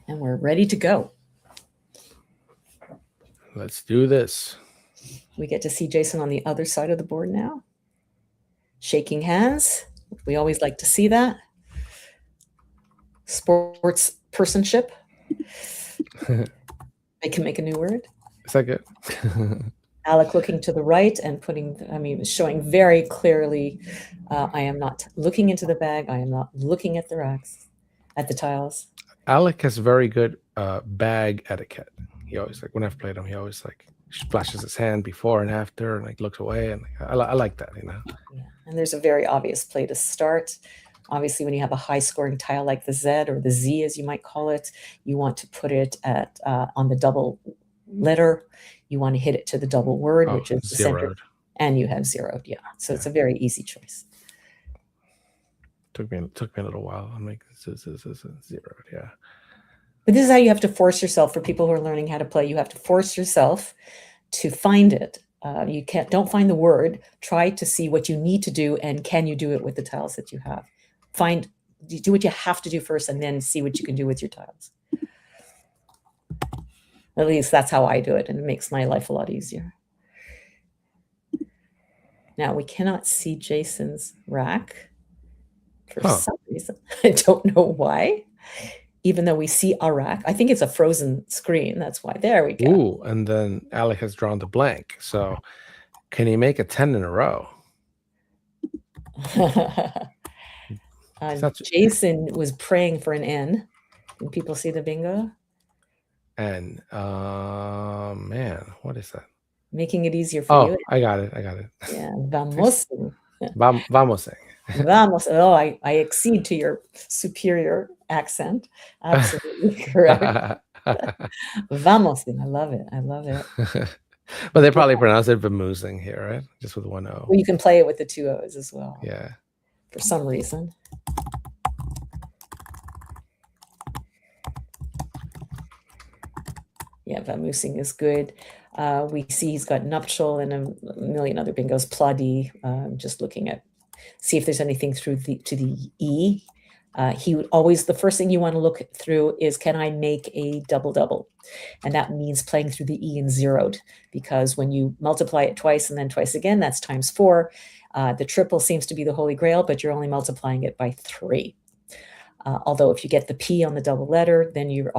And we're ready to go. Let's do this. We get to see Jason on the other side of the board now. Shaking hands. We always like to see that. Sports personship. I can make a new word. Is that good? Alec looking to the right and showing very clearly, I am not looking into the bag. I am not looking at the racks, at the tiles. Alec has very good bag etiquette. He always, like, when I've played him, he always like splashes his hand before and after and like looks away, and I like that, you know. Yeah. And there's a very obvious play to start. Obviously, when you have a high scoring tile like the Z or the Z, as you might call it, you want to put it at on the double letter. You want to hit it to the double word, which is the center, and you have zeroed. Yeah, so it's a very easy choice. Took me a little while. I'm like, this is zeroed. Yeah. But this is how you have to force yourself. For people who are learning how to play, you have to force yourself to find it. Don't find the word. Try to see what you need to do, and can you do it with the tiles that you have. Do what you have to do first, and then see what you can do with your tiles. At least that's how I do it, and it makes my life a lot easier. Now, we cannot see Jason's rack for some reason. I don't know why. Even though we see a rack. I think it's a frozen screen. That's why. There we go. Ooh, and then Alec has drawn the blank. So can he make a 10 in a row? Jason was praying for an N. Can people see the bingo? And man, what is that? Making it easier for you. I got it. Yeah, vamos. Vamos. Vamos. Oh, I accede to your superior accent. Absolutely correct. Vamos. I love it. But they probably pronounce it vamoosing here, right? Just with one O. Well, you can play it with the two O's as well. Yeah. For some reason. Yeah, vamoosing is good. We see he's got nuptial and a million other bingos. Ploddy. Just looking at, see if there's anything through to the E. He would always, the first thing you want to look through is, can I make a double-double? And that means playing through the E and zeroed, because when you multiply it twice and then twice again, that's times 4. The triple seems to be the holy grail, but you're only multiplying it by 3. Although if you get the P on the double letter, then you're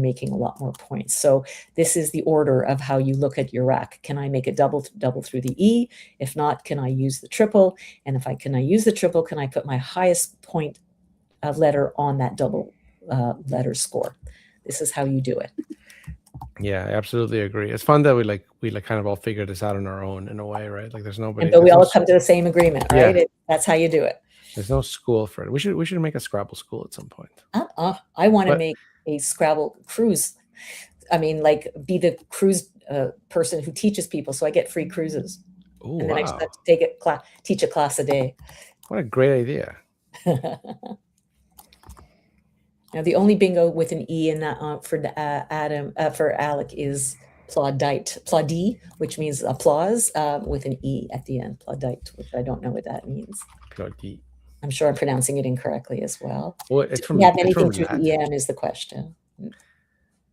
making a lot more points. So this is the order of how you look at your rack. Can I make a double through the E? If not, can I use the triple? And if can I use the triple, can I put my highest point letter on that double letter score? This is how you do it. Yeah, I absolutely agree. It's fun that we kind of all figure this out on our own in a way, right? Like there's nobody. But we all come to the same agreement, right? Yeah. That's how you do it. There's no school for it. We should make a Scrabble school at some point. I want to make a Scrabble cruise. I mean, like, be the cruise person who teaches people, so I get free cruises. Ooh, and then I just have to teach a class a day. What a great idea! Now, the only bingo with an E in that for Alec is plaudite, which means applause, with an E at the end. Plaudite, which I don't know what that means. Plaudite. I'm sure I'm pronouncing it incorrectly as well. Well, it's from. Do you have anything through the EM is the question.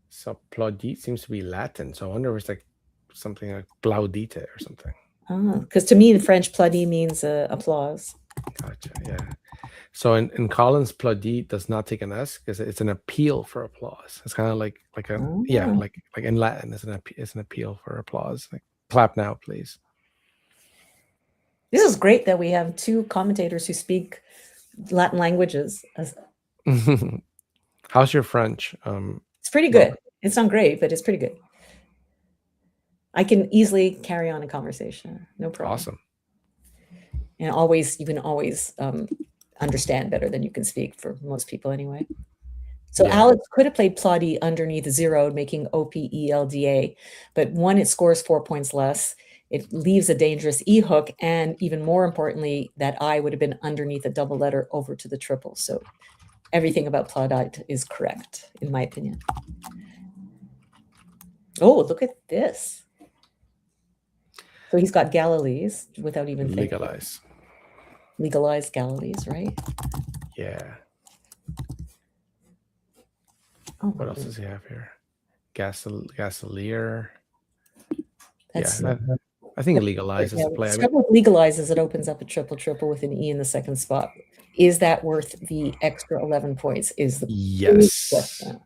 So plaudite seems to be Latin. So I wonder if it's like something like plaudite or something. Because to me, in French, plaudit means applause. Gotcha. Yeah. So in Collins, plaudite does not take an S because it's an appeal for applause. It's kind of like in Latin, it's an appeal for applause. Like, clap now, please. This is great that we have 2 commentators who speak Latin languages. How's your French? It's pretty good. It's not great, but it's pretty good. I can easily carry on a conversation. No problem. Awesome. And you can always understand better than you can speak, for most people anyway. So yeah. Alex could have played plaudite underneath 0, making OPELDA, but one, it scores 4 points less. It leaves a dangerous E hook, and even more importantly, that I would have been underneath a double letter over to the triple. So everything about plaudite is correct, in my opinion. Oh, look at this. So he's got Galilees without even thinking. Legalize Galilees, right? Yeah. Oh, What else does he have here? Gasolier. that's Yeah, I think it legalizes yeah, the play. I mean, Scrabble legalizes, it opens up a triple with an E in the second spot. Is that worth the extra 11 points? Is the big yes. question.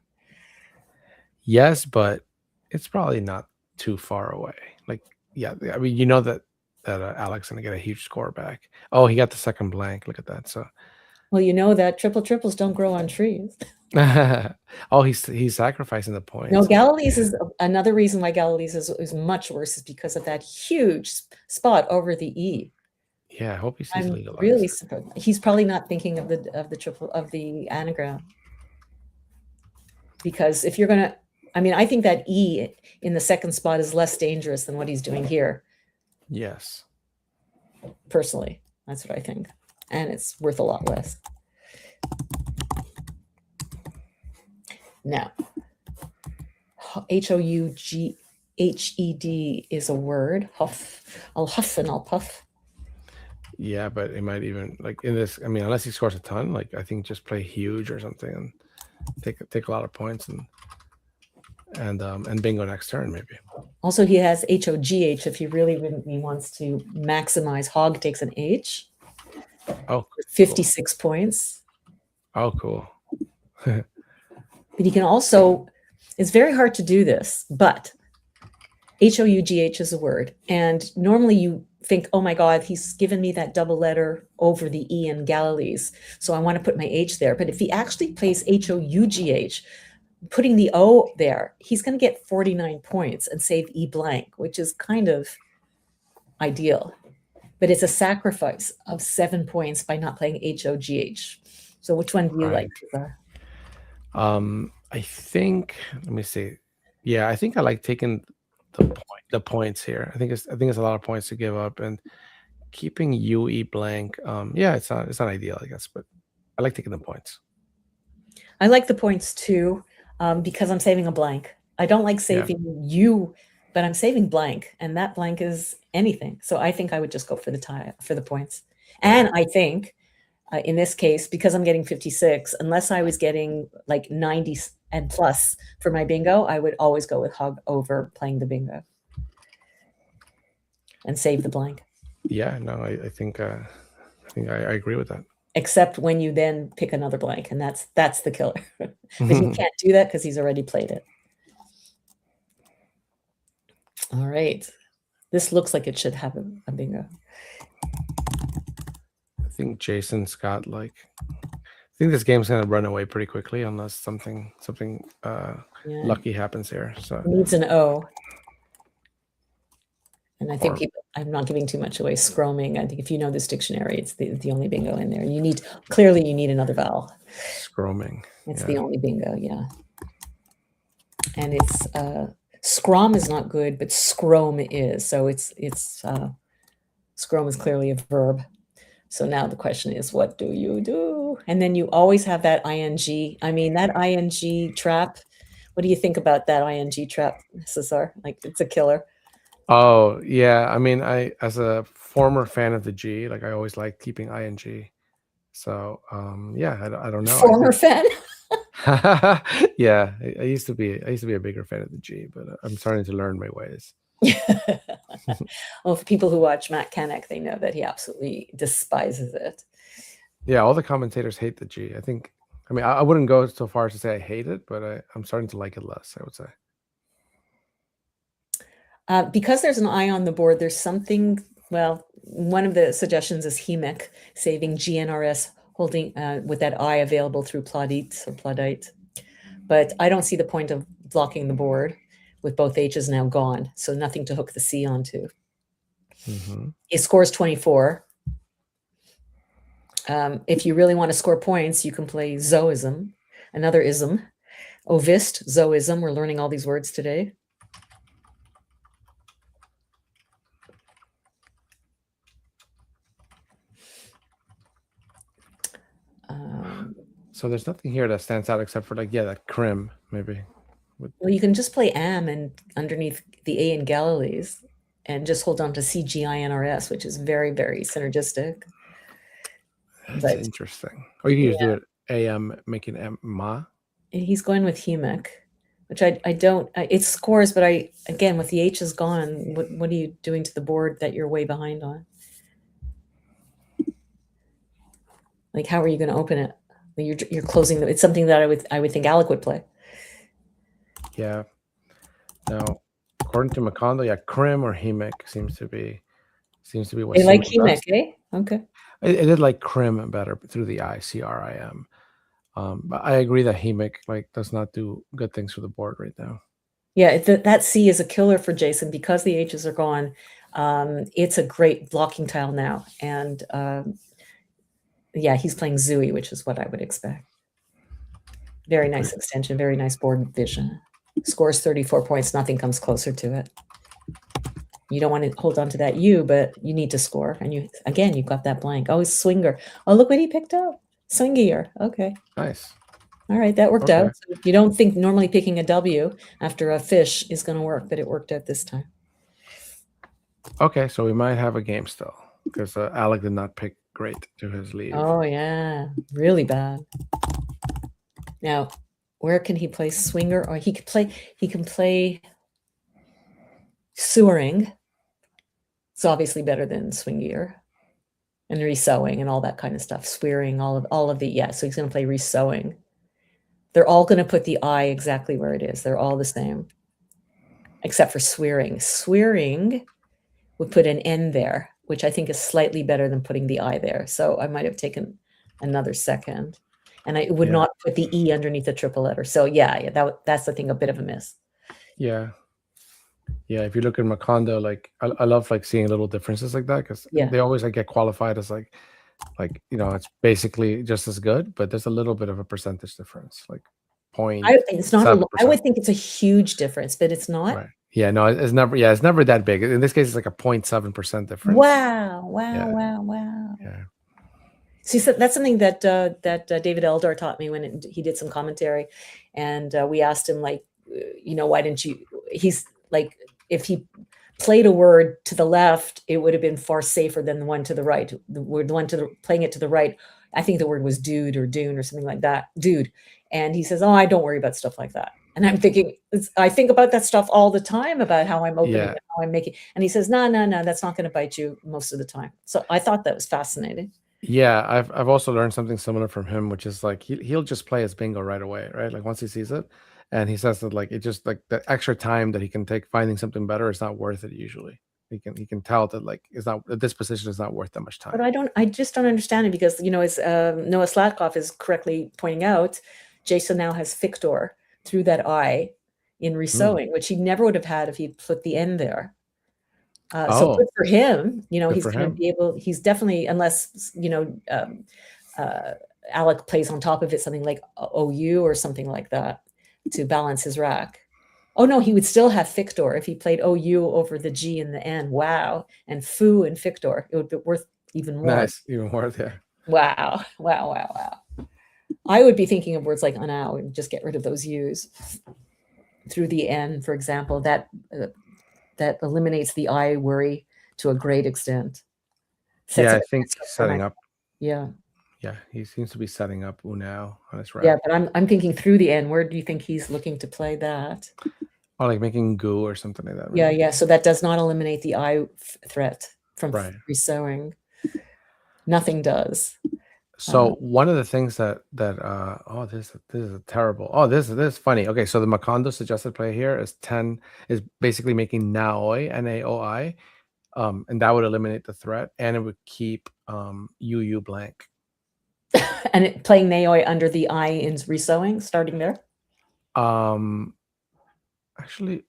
Yes, but it's probably not too far away. Like, yeah, I mean, you know that Alex gonna get a huge score back. Oh, he got the second blank. Look at that. So, Well, you know that triples don't grow on trees. oh, he's sacrificing the No, points. Galilee's is another reason why Galilee's is much worse, is because of that huge spot over the E. Yeah, I hope he sees I'm legalized. really surprised. He's probably not thinking of the triple of the anagram. Because if you're gonna, I mean, I think that E in the second spot is less dangerous than what he's doing here. Yes. Personally, that's what I think. And it's worth a lot less. Now, HOUGHED is a word. Huff. I'll huff and I'll puff. Yeah, but it might even, like, in this, I mean, unless he scores a ton, like, I think just play huge or something and take a lot of points and bingo next turn, maybe. Also, he has HOGH if he really wants to maximize. Hog takes an H. Oh, 56 points. Oh, cool. But he can also, it's very hard to do this, but HOUGH is a word. And normally you think, oh my God, he's given me that double letter over the E in Galilee's, so I want to put my H there. But if he actually plays HOUGH, putting the O there, he's going to get 49 points and save E blank, which is kind of ideal. But it's a sacrifice of 7 points by not playing HOGH. So which one do you like, Cesar? I think, let me see. Yeah, I think I like taking the points here. I think it's a lot of points to give up, and keeping UE blank. Yeah, it's not ideal, I guess, but I like taking the points. I like the points too, because I'm saving a blank. I don't like saving you, but I'm saving blank, and that blank is anything. So I think I would just go for the points. And I think in this case, because I'm getting 56, unless I was getting like 90 and plus for my bingo, I would always go with hog over playing the bingo and save the blank. Yeah, no, I think I agree with that. Except when you then pick another blank, and that's the killer. But he can't do that because he's already played it. All right. This looks like it should have a bingo. I think Jason's got like, I think this game's gonna run away pretty quickly unless something lucky happens here. So it needs an O. And I think I'm not giving too much away. Scromming, I think if you know this dictionary, it's the only bingo in there. You clearly you need another vowel. Scromming. It's the only bingo, yeah. And it's scrom is not good, but scrome is. So it's scrome is clearly a verb. So now the question is, what do you do? And then you always have that ing. I mean, that ing trap. What do you think about that ing trap, Cesar? Like, it's a killer. Oh yeah, I mean, as a former fan of the G, like I always like keeping ing. So yeah, I don't know. Former fan. Yeah, I used to be a bigger fan of the G, but I'm starting to learn my ways. Well, for people who watch Matt Canuck, they know that he absolutely despises it. Yeah, all the commentators hate the G. I mean, I wouldn't go so far as to say I hate it, but I'm starting to like it less, I would say. Because there's an I on the board, there's something, well, one of the suggestions is HEMIC, saving GNRS, holding with that I available through Plaudite or Plaudite. But I don't see the point of blocking the board with both H's now gone, so nothing to hook the C onto. It scores 24. If you really want to score points, you can play Zoism, another ism. Ovist, Zoism, we're learning all these words today. So there's nothing here that stands out except for, like, yeah, that crim, maybe. Well, you can just play am and underneath the A in Galilee's and just hold on to CGINRS, which is very, very synergistic. That's interesting. Or you can just do it AM, making M ma. he's going with Humic, which I don't. It scores, but again with the H is gone. What are you doing to the board that you're way behind on? Like, how are you going to open it? You're closing. It's something that I would think Alec would play. Yeah. Now, according to Macondo, yeah, Crim or Hemic seems to be what They like suits Humic, us. eh? Okay. I did like Crim better through the I, CRIM. But I agree that Hemic does not do good things for the board right now. Yeah, that C is a killer for Jason because the H's are gone. It's a great blocking tile now, and yeah, he's playing Zooey, which is what I would expect. Very nice extension, very nice board vision. Scores 34 points. Nothing comes closer to it. You don't want to hold on to that U, but you need to score. And you've got that blank. Oh, it's Swinger. Oh, look what he picked up. Swingier. Okay. Nice. All right, that worked out. So you don't think normally picking a W after a fish is going to work, but it worked out this time. Okay, so we might have a game still because Alec did not pick great to his leave. Oh yeah, really bad. Now, where can he play Swinger? Or he can play Sewering. It's obviously better than Swingier. And resewing and all that kind of stuff. Swearing, all of the, yeah. So he's going to play resewing. They're all going to put the I exactly where it is. They're all the same, except for swearing. Swearing would put an N there, which I think is slightly better than putting the I there. So I might have taken another second, and I would not put the E underneath the triple letter. So yeah, that's the thing, a bit of a miss. Yeah. Yeah, if you look at Macondo, like I love like seeing little differences like that because they always get qualified as like it's basically just as good, but there's a little bit of a percentage difference, like point. It's not. I would think it's a huge difference, but it's not. Right. Yeah, no, it's never. Yeah, it's never that big. In this case, it's like a 0.7% difference. Wow! Wow! Yeah. See, so that's something that David Eldar taught me when he did some commentary, and we asked him why didn't you? He's like, if he played a word to the left, it would have been far safer than the one to the right. The one playing it to the right, I think the word was dude or dune or something like that, dude. And he says, "Oh, I don't worry about stuff like that." And I'm thinking, I think about that stuff all the time about how I'm opening and how I'm making. And he says, no, that's not going to bite you most of the time. So I thought that was fascinating. Yeah, I've also learned something similar from him, which is like he'll just play his bingo right away, right? Like once he sees it, and he says that like it just like the extra time that he can take finding something better is not worth it usually. He can tell that like it's not, this position is not worth that much time. But I just don't understand it because as Noah Slatkoff is correctly pointing out, Jason now has Fictor through that I in resewing, which he never would have had if he'd put the N there. So good for him. He's going to be able. He's definitely, unless Alec plays on top of it something like OU or something like that to balance his rack. Oh no, he would still have Fictor if he played OU over the G and the N. Wow, and Foo and Fictor, it would be worth even more. Nice, even more. Yeah. Wow. I would be thinking of words like "now" and just get rid of those U's through the N, for example. That eliminates the I worry to a great extent. I think setting up. Yeah, he seems to be setting up Unao on his rack. Yeah, but I'm thinking through the N. Where do you think he's looking to play that? Oh, like making goo or something like that. Right? Yeah. So that does not eliminate the I threat from resewing. Nothing does. So one of the things that this is terrible. Oh, this is funny. Okay, so the Macondo suggested play here is basically making Naoi, Naoi, and that would eliminate the threat, and it would keep UU blank. And playing Naoi under the I in resewing, starting there. Actually,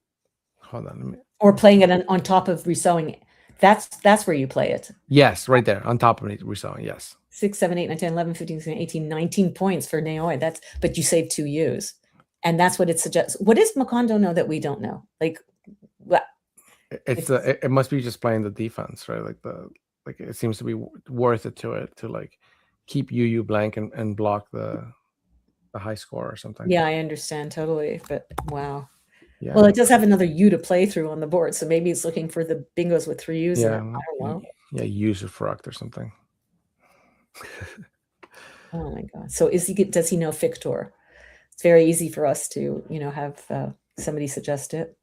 hold on. Or playing it on top of resewing. That's where you play it. Yes, right there on top of it, resewing. Yes. 6, 7, 8, 9, 10, 11, 15, 16, 18, 19 points for Naoi. But you save 2 U's. And that's what it suggests. What does Macondo know that we don't know? Like, what? It must be just playing the defense, right? Like it seems to be worth it to like keep UU blank and block the high score or something. Yeah, I understand totally. But wow. Yeah. Well, it does have another U to play through on the board, so maybe it's looking for the bingos with 3 U's. Yeah, in it. I don't know. Yeah, user fruct or something. Oh my god! So does he know Fictor? It's very easy for us to, have somebody suggest it.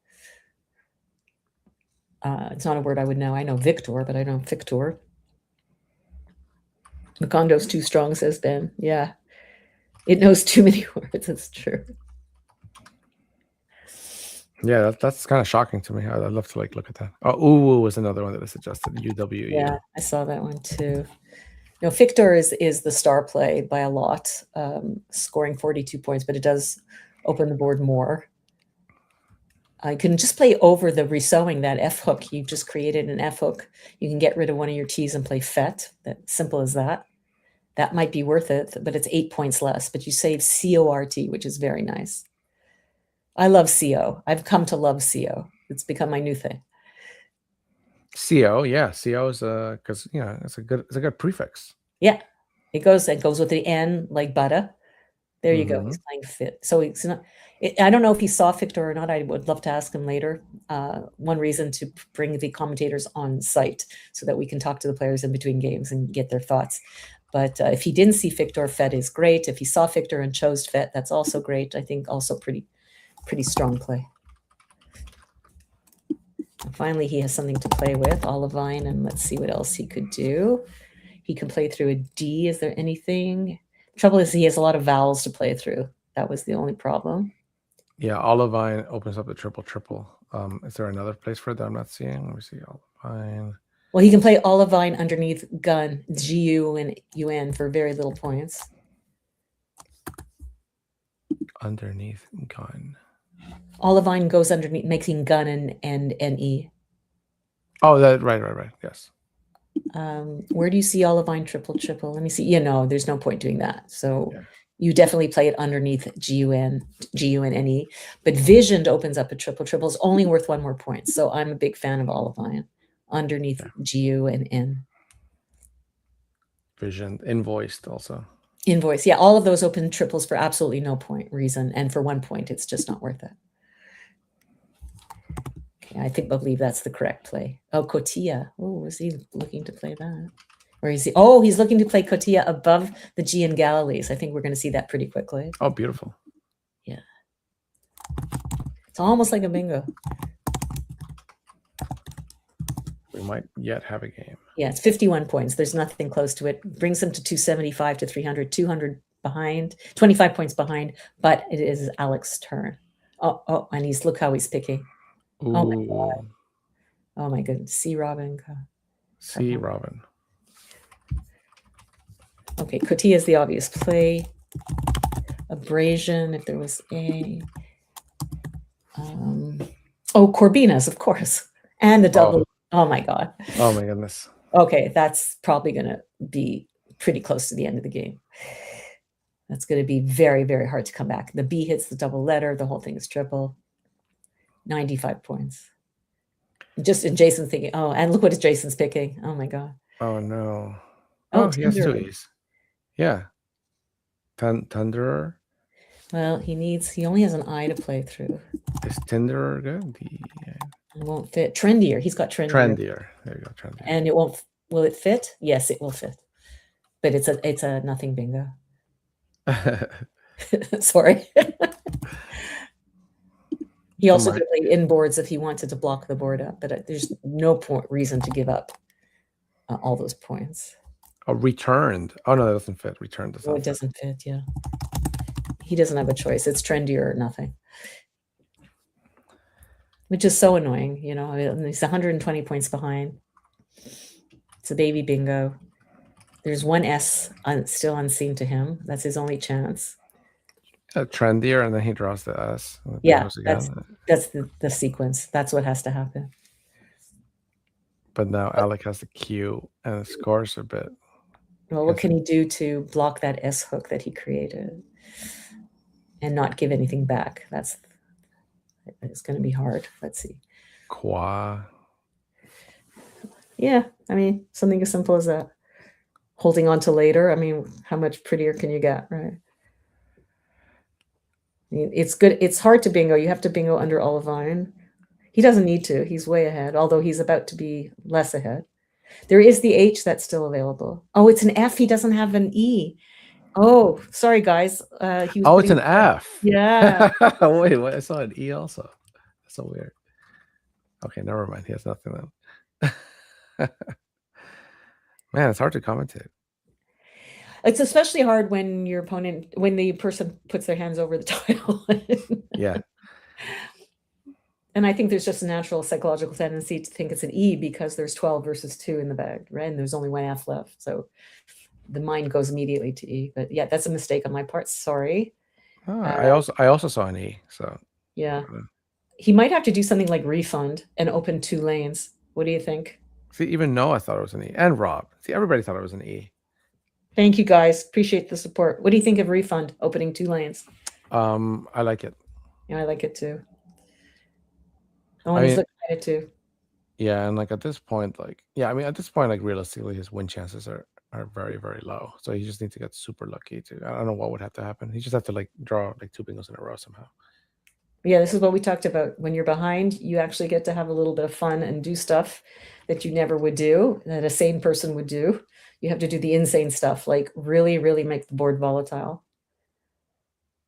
It's not a word I would know. I know Victor, but I don't know Victor. Macondo's too strong, says Ben. Yeah. It knows too many words. It's true. Yeah, that's kind of shocking to me. I'd love to look at that. Oh, Uwu was another one that I suggested. UWU. Yeah, I saw that one too. No, Victor is the star play by a lot, scoring 42 points, but it does open the board more. I can just play over the resowing that F hook. You've just created an F hook. You can get rid of one of your T's and play Fet. That simple as that. That might be worth it, but it's 8 points less. But you save CORT, which is very nice. I love CO. I've come to love CO. It's become my new thing. CO, yeah, CO is because it's a good prefix. Yeah, it goes with the N like butter. There you go. He's playing fit. So it's not. I don't know if he saw Victor or not. I would love to ask him later. One reason to bring the commentators on site so that we can talk to the players in between games and get their thoughts. But if he didn't see Victor, Fet is great. If he saw Victor and chose Fet, that's also great. I think also pretty strong play. And finally, he has something to play with, Olivine, and let's see what else he could do. He can play through a D. Is there anything? Trouble is he has a lot of vowels to play through. That was the only problem. Yeah, Olivine opens up the triple. Is there another place for it that I'm not seeing? Let me see. Olivine. Well, he can play Olivine underneath gun, GU and UN for very little points. Underneath gun. Olivine goes underneath, making gun and NE. Oh, that right. Yes. Where do you see Olivine triple? Let me see. There's no point doing that. So you definitely play it underneath GUN, NE. But Visioned opens up a triple. Triple is only worth 1 more point. So I'm a big fan of Olivine underneath GU and N. Visioned, Invoiced also. Invoice. Yeah, all of those open triples for absolutely no reason. And for 1 point, it's just not worth it. Okay, I believe that's the correct play. Oh, Cotilla. Oh, is he looking to play that? Or is he? Oh, he's looking to play Cotilla above the G and Galilees. I think we're going to see that pretty quickly. Oh, beautiful. Yeah. It's almost like a bingo. We might yet have a game. Yeah, it's 51 points. There's nothing close to it. Brings him to 275 to 300, 200 behind, 25 points behind, but it is Alec's turn. Oh, and look how he's picking. Ooh. Oh my God. Oh my goodness. C Robin. C Robin. Okay, Cotilla is the obvious play. Abrasion, if there was a. Corbinas, of course. And the double. Oh my God. Oh my goodness. Okay, that's probably going to be pretty close to the end of the game. That's going to be very, very hard to come back. The B hits the double letter. The whole thing is triple. 95 points. Just in Jason's thinking, and look what Jason's picking. Oh my God. Oh no. Oh, he has 2 E's. Yeah. Thunderer. Well, he only has an I to play through. Is Tinderer good? It won't fit. Trendier. He's got trendier. Trendier. There you go. Trendier. And it won't. Will it fit? Yes, it will fit. But it's a nothing bingo. Sorry. He also could play inboards if he wanted to block the board up, but there's no reason to give up all those points. Oh, returned. Oh no, that doesn't fit. Returned does not. It doesn't fit. Yeah. He doesn't have a choice. It's trendier or nothing. Which is so annoying, he's 120 points behind. It's a baby bingo. There's 1 S still unseen to him. That's his only chance. Trendier, and then he draws the S. Yeah, that's the sequence. That's what has to happen. But now Alec has the Q, and the scores a bit. Well, what can he do to block that S hook that he created and not give anything back? It's going to be hard. Let's see. Qua. Yeah, something as simple as that. Holding on to later. How much prettier can you get, right? It's good. It's hard to bingo. You have to bingo under Olivine. He doesn't need to. He's way ahead, although he's about to be less ahead. There is the H that's still available. Oh, it's an F. He doesn't have an E. Oh, sorry, guys. He was Oh, it's putting. an F. Yeah. Wait, what? I saw an E also. That's so weird. Okay, never mind. He has nothing then. Man, it's hard to commentate. It's especially hard when when the person puts their hands over the tile. Yeah. And I think there's just a natural psychological tendency to think it's an E because there's 12 versus 2 in the bag, right? And there's only one F left. So the mind goes immediately to E. But yeah, that's a mistake on my part. Sorry. I also saw an E. So yeah. He might have to do something like refund and open 2 lanes. What do you think? See, even Noah thought it was an E. And Rob. See, everybody thought it was an E. Thank you, guys. Appreciate the support. What do you think of refund opening 2 lanes? I like it. Yeah, I like it too. Oh, and he's looking at it too. Yeah, and like at this point, at this point, like realistically, his win chances are very, very low. So he just needs to get super lucky too. I don't know what would have to happen. He just have to like draw like 2 bingos in a row somehow. Yeah, this is what we talked about. When you're behind, you actually get to have a little bit of fun and do stuff that you never would do, that a sane person would do. You have to do the insane stuff, like really, really make the board volatile.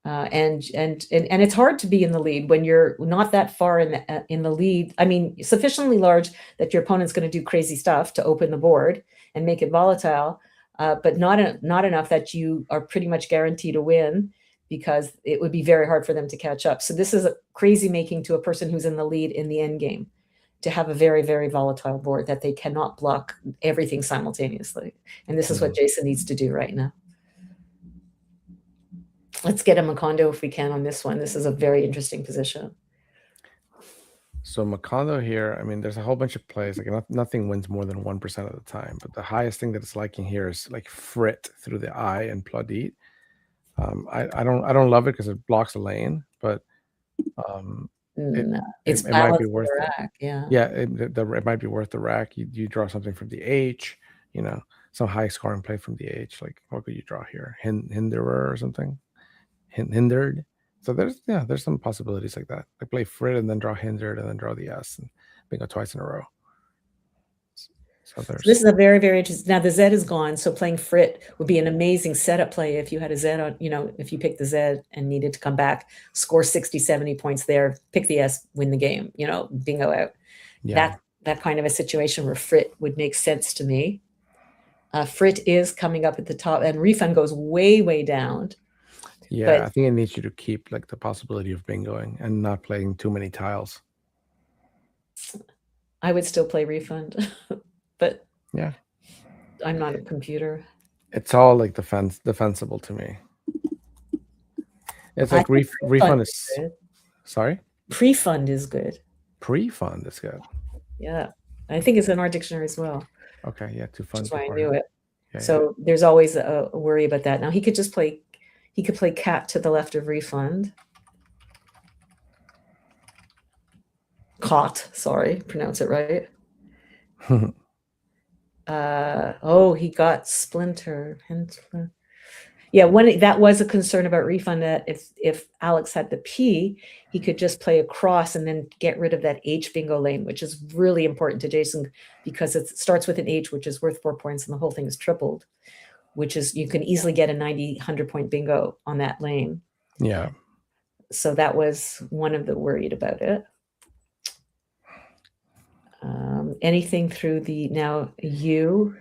And it's hard to be in the lead when you're not that far in the lead. I mean, sufficiently large that your opponent's going to do crazy stuff to open the board and make it volatile, but not enough that you are pretty much guaranteed to win, because it would be very hard for them to catch up. So this is a crazy making to a person who's in the lead in the end game, to have a very, very volatile board that they cannot block everything simultaneously. And this is what Jason needs to do right now. Let's get him a condo if we can on this one. This is a very interesting position. So Macondo here, I mean, there's a whole bunch of plays. Like nothing wins more than 1% of the time. But the highest thing that it's liking here is like Frit through the eye and Plaudit. I don't love it because it blocks the lane, but it might be worth the it. rack. Yeah, it might be worth the rack. You draw something from the H, some high scoring play from the H. Like what could you draw here? Hinderer or something. Hindered. So there's some possibilities like that. Like play Frit and then draw Hindered and then draw the S and bingo twice in a row. So this is a very, very interesting. Now the Z is gone, so playing Frit would be an amazing setup play if you had a Z on, if you picked the Z and needed to come back, score 60, 70 points there, pick the S, win the game, bingo out. Yeah. That kind of a situation where Frit would make sense to me. Frit is coming up at the top, and refund goes way, way down. Yeah, but I think it needs you to keep like the possibility of bingoing and not playing too many tiles. I would still play refund, but yeah, I'm not a computer. It's all like defensible to me. It's like refund is good. Sorry? Prefund is good. Prefund is good. Yeah. I think it's in our dictionary as well. Okay, yeah, to fund. That's why I knew it. Yeah, so there's always a worry about that. Now he could play cat to the left of refund. Caught, sorry, pronounce it right. He got splinter. Yeah, that was a concern about refund, that if Alex had the P, he could just play across and then get rid of that H bingo lane, which is really important to Jason because it starts with an H, which is worth 4 points, and the whole thing is tripled, which is you can easily get a 90, 100-point bingo on that lane. Yeah. So that was one of the worried about it. Anything through the now U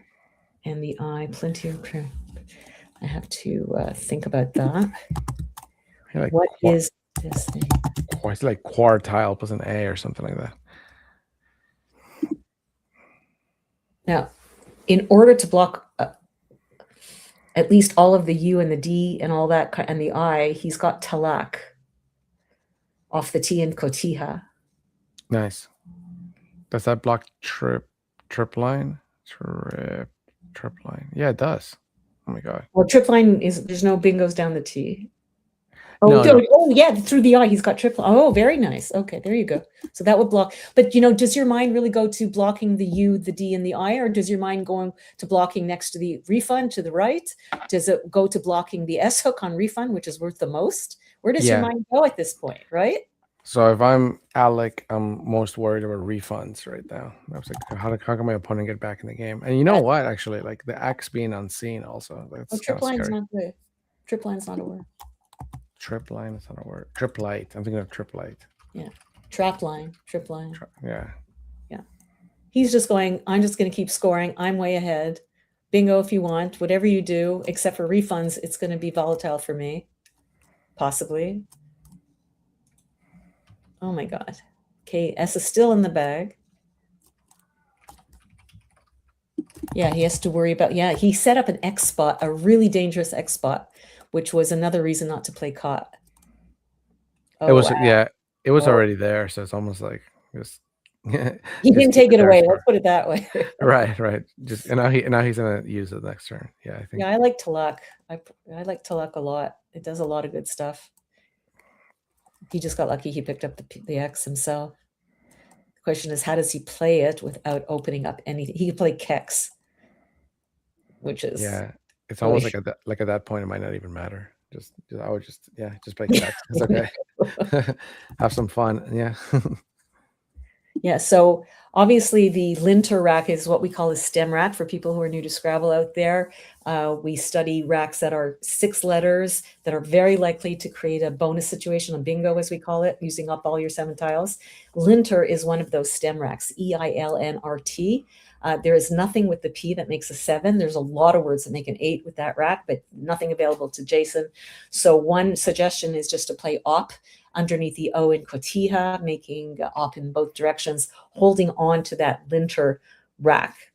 and the I, plenty of prayer. I have to think about that. Like what is this thing? Or it's like quartile plus an A or something like that. Now, in order to block at least all of the U and the D and all that and the I, he's got talak off the T and Kotiha. Nice. Does that block trip line? Trip line. Yeah, it does. Oh my god. Well, trip line there's no bingos down the T. Oh, yeah, through the I, he's got triple. Oh, very nice. Okay, there you go. So that would block. But, does your mind really go to blocking the U, the D, and the I, or does your mind go to blocking next to the refund to the right? Does it go to blocking the S hook on refund, which is worth the most? Where does your mind go at this point, right? So if I'm Alec, I'm most worried about refunds right now. I was like, how can my opponent get back in the game? And you know what? Actually, like the X being unseen also. Trip line's not good. Trip line's not a word. Trip line is not a word. Trip light. I'm thinking of trip light. Yeah. Trap line, trip line. Yeah. Yeah. He's just going, I'm just going to keep scoring. I'm way ahead. Bingo if you want. Whatever you do, except for refunds, it's going to be volatile for me. Possibly. Oh my God. Okay, S is still in the bag. Yeah, he has to worry about, yeah, he set up an X spot, a really dangerous X spot, which was another reason not to play caught. Oh, it was, wow. yeah, it was already there. So it's almost like just, he didn't take it away. Let's put it that way. Right. Just, and now he's going to use it next turn. Yeah, I think. Yeah, I like Pollock. I like Pollock a lot. It does a lot of good stuff. He just got lucky. He picked up the X himself. The question is, how does he play it without opening up anything? He could play Kex, which is it's almost like at that point it might not even matter. I would just play Kex. It's okay. Have some fun. Yeah. Yeah. So obviously the linter rack is what we call a stem rack for people who are new to Scrabble out there. We study racks that are 6 letters that are very likely to create a bonus situation, a bingo as we call it, using up all your 7 tiles. Linter is one of those stem racks, EILNRT. There is nothing with the P that makes a 7. There's a lot of words that make an 8 with that rack, but nothing available to Jason. So one suggestion is just to play op underneath the O in Cotija, making op in both directions, holding on to that linter rack.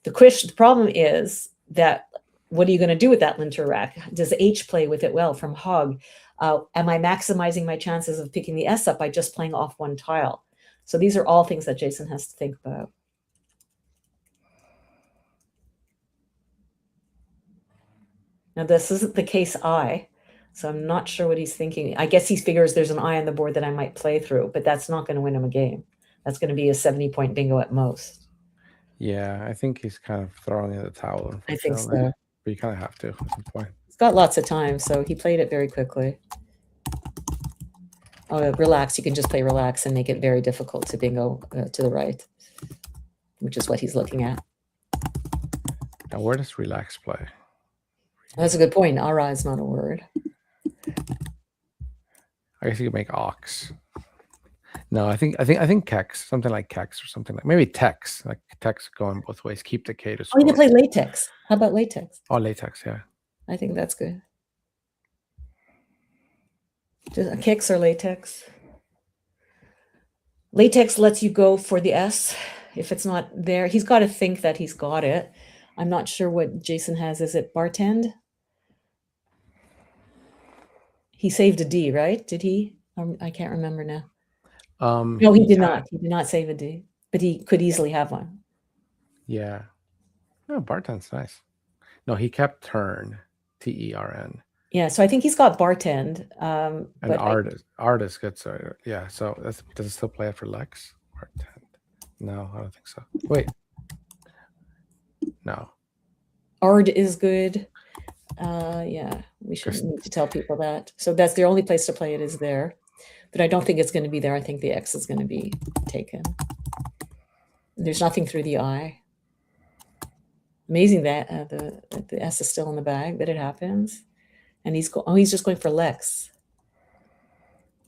The problem is that what are you going to do with that linter rack? Does H play with it well from Hog? Am I maximizing my chances of picking the S up by just playing off 1 tile? So these are all things that Jason has to think about. Now, this isn't the case I, so I'm not sure what he's thinking. I guess he figures there's an I on the board that I might play through, but that's not going to win him a game. That's going to be a 70-point bingo at most. Yeah, I think he's kind of throwing in the towel. I think so. But you kind of have to at some point. He's got lots of time, so he played it very quickly. Oh, relax. You can just play relax and make it very difficult to bingo to the right, which is what he's looking at. Now, where does relax play? That's a good point. Ara is not a word. I guess you could make ox. No, I think Kex, something like Kex or something like maybe Tex, like Tex going both ways. Keep the K to score. Oh, you can play latex. How about latex? Oh, latex, yeah. I think that's good. Just kicks or latex. Latex lets you go for the S. If it's not there, he's got to think that he's got it. I'm not sure what Jason has. Is it bartend? He saved a D, right? Did he? I can't remember now. No, he did not. He did not save a D, but he could easily have one. Yeah. No, bartend's nice. No, he kept turn, TERN. Yeah, so I think he's got bartend. And artist gets yeah. So does it still play it for Lex? Bartend? No, I don't think so. Wait. No. Ard is good. Yeah, we shouldn't need to tell people that. So that's the only place to play it is there. But I don't think it's going to be there. I think the X is going to be taken. There's nothing through the I. Amazing that the S is still in the bag, but it happens. And he's just going for Lex.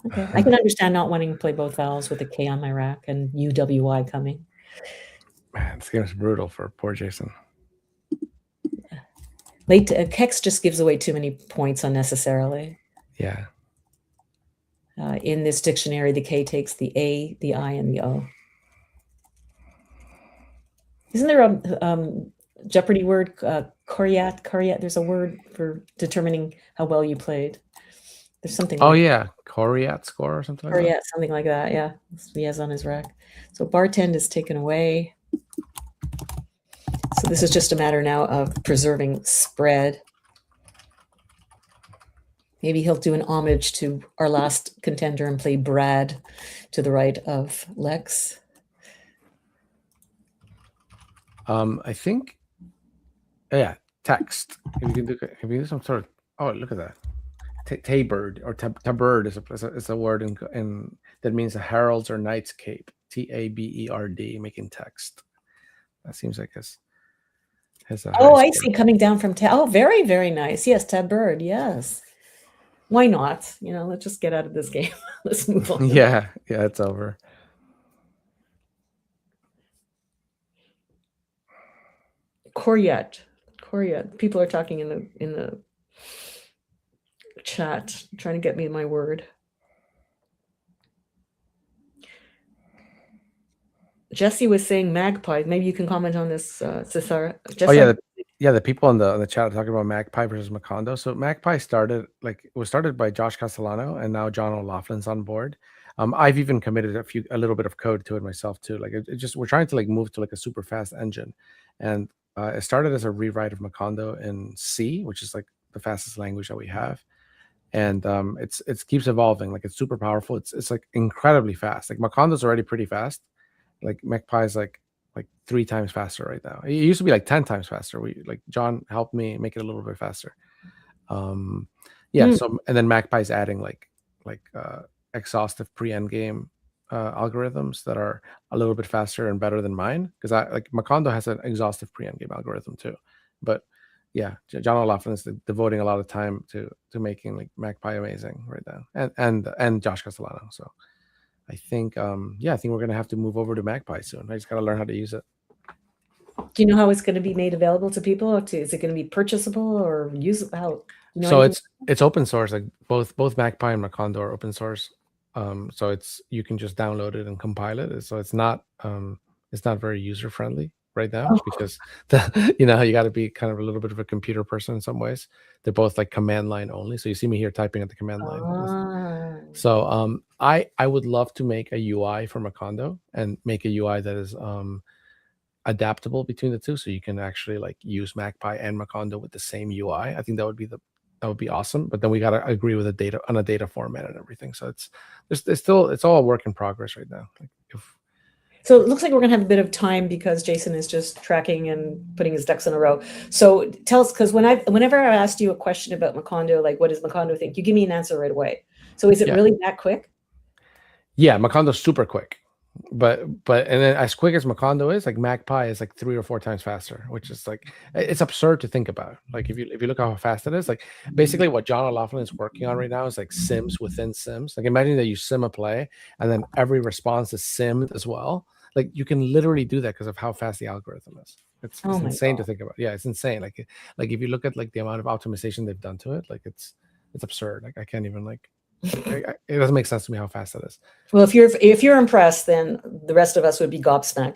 Okay, I can understand not wanting to play both vowels with a K on my rack and UWI coming. Man, this game is brutal for poor Jason. Kex just gives away too many points unnecessarily. Yeah. In this dictionary, the K takes the A, the I, and the O. Isn't there a Jeopardy word, Coriat? There's a word for determining how well you played. There's something. Oh, yeah. Coriat score or something like that? Coriat, something like that, yeah. He has on his rack. So bartend is taken away. So this is just a matter now of preserving spread. Maybe he'll do an homage to our last contender and play Brad to the right of Lex. I think, yeah, text. If you do some sort of, oh, look at that. Tabard or tabard is a word in that means a herald's or knight's cape. TABERD, making text. That seems like this. His Oh, high I score. see, coming down from Tab. Oh, very, very nice. Yes, Tab Bird. Yes. Why not? Let's just get out of this game. Let's move on. Yeah, it's over. Coryet. People are talking in the chat, trying to get me my word. Jesse was saying magpie. Maybe you can comment on this, Cesar. Oh yeah, the people in the chat are talking about Magpie versus Macondo. So Magpie it was started by Josh Castellano, and now John O'Loughlin's on board. I've even committed a little bit of code to it myself too. Like it just we're trying to like move to like a super fast engine, and it started as a rewrite of Macondo in C, which is like the fastest language that we have, and it keeps evolving. Like it's super powerful. It's like incredibly fast. Like Macondo's already pretty fast. Like Magpie is like 3 times faster right now. It used to be like 10 times faster. John helped me make it a little bit faster. Yeah. So and then Magpie's adding like exhaustive pre-endgame algorithms that are a little bit faster and better than mine, because I like Macondo has an exhaustive pre-endgame algorithm too. But yeah, John O'Loughlin is devoting a lot of time to making like Magpie amazing right now, and Josh Castellano. So I think I think we're gonna have to move over to Magpie soon. I just gotta learn how to use it. Do you know how it's going to be made available to people? Is it going to be purchasable or usable? How? So it's open source. Like both Magpie and Macondo are open source. So you can just download it and compile it. So it's not very user friendly right now, because you got to be kind of a little bit of a computer person in some ways. They're both like command line only. So you see me here typing at the command line. So I would love to make a UI for Macondo and make a UI that is adaptable between the two, so you can actually like use Magpie and Macondo with the same UI. I think that would be awesome. But then we got to agree with the data on a data format and everything. So it's all a work in progress right now. So it looks like we're going to have a bit of time because Jason is just tracking and putting his ducks in a row. So tell us, because whenever I asked you a question about Macondo, like what does Macondo think, you give me an answer right away. So is it really that quick? Yeah, Macondo's super quick. But and then as quick as Macondo is, like Magpie is like 3 or 4 times faster, which is like, it's absurd to think about. Like if you look how fast it is, like basically what John O'Loughlin is working on right now is like sims within sims. Like imagine that you sim a play and then every response is simmed as well. Like you can literally do that because of how fast the algorithm is. It's insane to think about. Yeah, it's insane. Like if you look at like the amount of optimization they've done to it, like it's absurd. Like I can't even like. It doesn't make sense to me how fast that is. Well, if you're impressed, then the rest of us would be gobsmacked.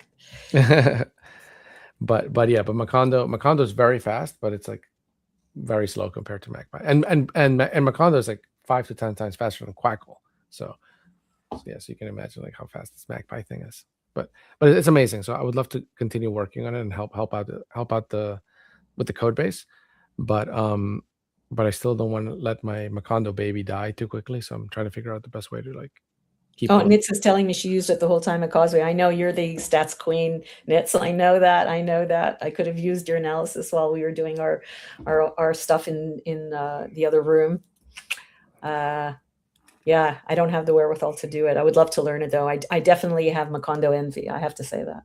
but Macondo is very fast, but it's like very slow compared to Magpie. And Macondo is like 5 to 10 times faster than Quackle. So yeah, so you can imagine like how fast this Magpie thing is. But it's amazing. So I would love to continue working on it and help out with the code base. But I still don't want to let my Macondo baby die too quickly. So I'm trying to figure out the best way to like keep. Nitz is telling me she used it the whole time at Causeway. I know you're the stats queen, Nitz. I know that. I could have used your analysis while we were doing our stuff in the other room. Yeah, I don't have the wherewithal to do it. I would love to learn it though. I definitely have Macondo envy. I have to say that.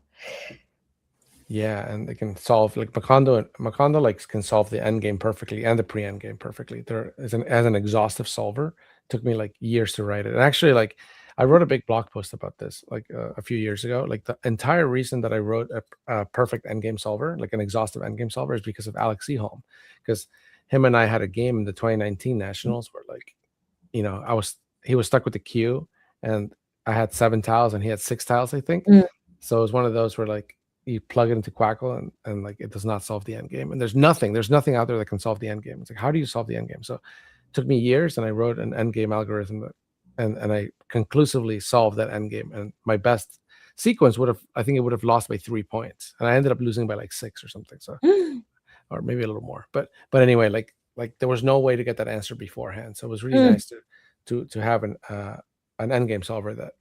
Yeah, and they can solve like Macondo like can solve the end game perfectly and the pre-end game perfectly. There is as an exhaustive solver. It took me like years to write it. And actually, like I wrote a big blog post about this like a few years ago. Like the entire reason that I wrote a perfect endgame solver, like an exhaustive endgame solver, is because of Alec Sjoholm. Because him and I had a game in the 2019 Nationals where like, he was stuck with the queue and I had 7 tiles and he had 6 tiles, I think. So it was one of those where like you plug it into Quackle and like it does not solve the end game. And there's nothing out there that can solve the end game. It's like, how do you solve the end game? So it took me years and I wrote an end game algorithm that and I conclusively solved that end game. And my best sequence would have lost by 3 points. And I ended up losing by like 6 or something. So or maybe a little more. But anyway, like there was no way to get that answer beforehand. So it was really nice to have an end game solver that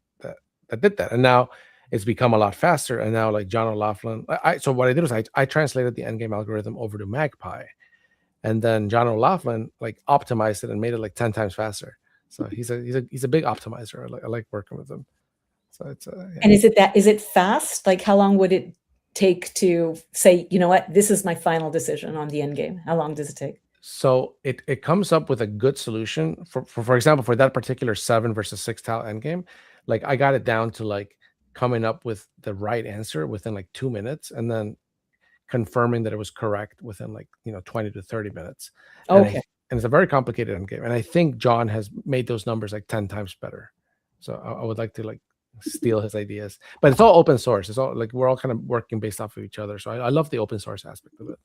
did that. And now it's become a lot faster. And now like John O'Loughlin, so what I did was I translated the endgame algorithm over to Magpie, and then John O'Loughlin like optimized it and made it like 10 times faster. So he's a big optimizer. I like working with him. So it's And is it fast? Like how long would it take to say, you know what, this is my final decision on the end game? How long does it take? So it comes up with a good solution for example, for that particular 7 versus 6 tile endgame. Like I got it down to like coming up with the right answer within like 2 minutes, and then confirming that it was correct within like 20 to 30 minutes. And Okay. and it's a very complicated endgame, and I think John has made those numbers like 10 times better. So I would like to like steal his ideas, but it's all open source. It's all like we're all kind of working based off of each other. So I love the open source aspect of it.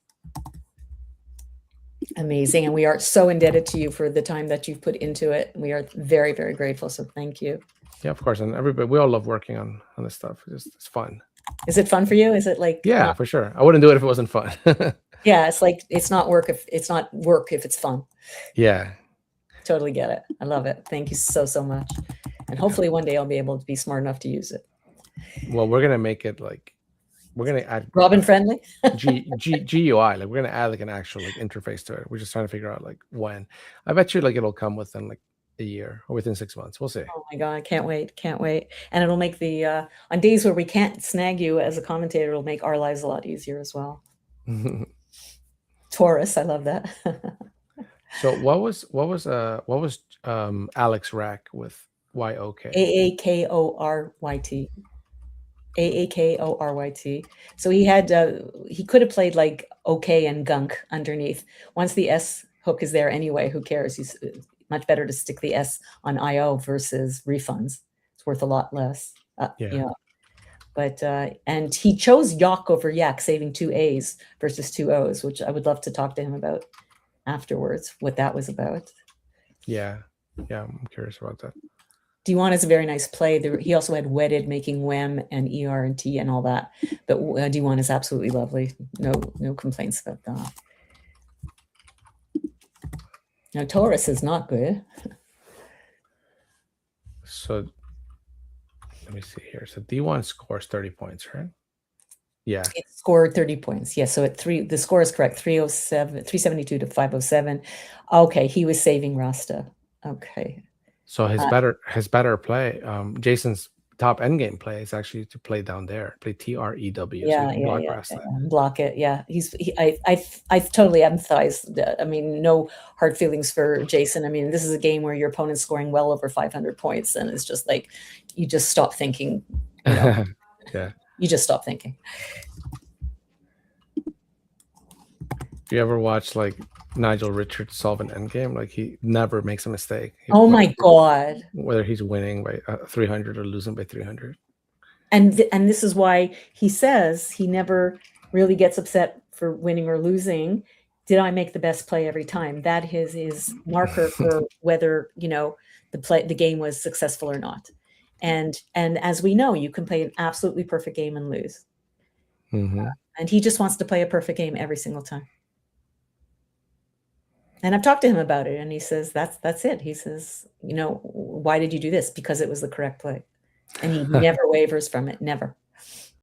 Amazing. And we are so indebted to you for the time that you've put into it. We are very, very grateful. So thank you. Yeah, of course. And everybody, we all love working on this stuff. It's fun. Is it fun for you? Is it like, Yeah, for sure. I wouldn't do it if it wasn't fun. yeah, it's like, it's not work if it's fun. Yeah. Totally get it. I love it. Thank you so, so much. And hopefully one day I'll be able to be smart enough to use it. Well, we're going to make it like, we're going to add Robin friendly. GUI. Like we're going to add like an actual like interface to it. We're just trying to figure out like when. I bet you like it'll come within like a year or within 6 months. We'll see. Oh my God, I can't wait. Can't wait. And it'll make the, on days where we can't snag you as a commentator, it'll make our lives a lot easier as well. Taurus, I love that. So what was Alex Rack with YOK? AAKORYT. AAKORYT. So he had he could have played like OK and gunk underneath. Once the S hook is there anyway, who cares? He's much better to stick the S on IO versus refunds. It's worth a lot less. Yeah. But and he chose Yak over Yak, saving 2 A's versus 2 O's, which I would love to talk to him about afterwards, what that was about. Yeah, I'm curious about that. D1 is a very nice play. He also had wedded, making WEM and ER and T and all that. But D1 is absolutely lovely. No complaints about that. Now Taurus is not good. So let me see here. So D1 scores 30 points, right? Yeah. It scored 30 points. Yes. So the score is correct. 372 to 507. Okay. He was saving Rasta. Okay. So his better play, Jason's top endgame play is actually to play down there, play TREW. Yeah, so block it. Yeah, I totally empathize. I mean, no hard feelings for Jason. I mean, this is a game where your opponent's scoring well over 500 points, and it's just like you just stop thinking. You know, yeah, you just stop thinking. Do you ever watch like Nigel Richards solve an endgame? Like he never makes a mistake. Oh my God! Whether he's winning by 300 or losing by 300. And this is why he says he never really gets upset for winning or losing. Did I make the best play every time? That is his marker for whether the game was successful or not. And as we know, you can play an absolutely perfect game and lose. Mm-hmm. And he just wants to play a perfect game every single time. And I've talked to him about it, and he says that's it. He says, why did you do this? Because it was the correct play. And he never wavers from it. Never.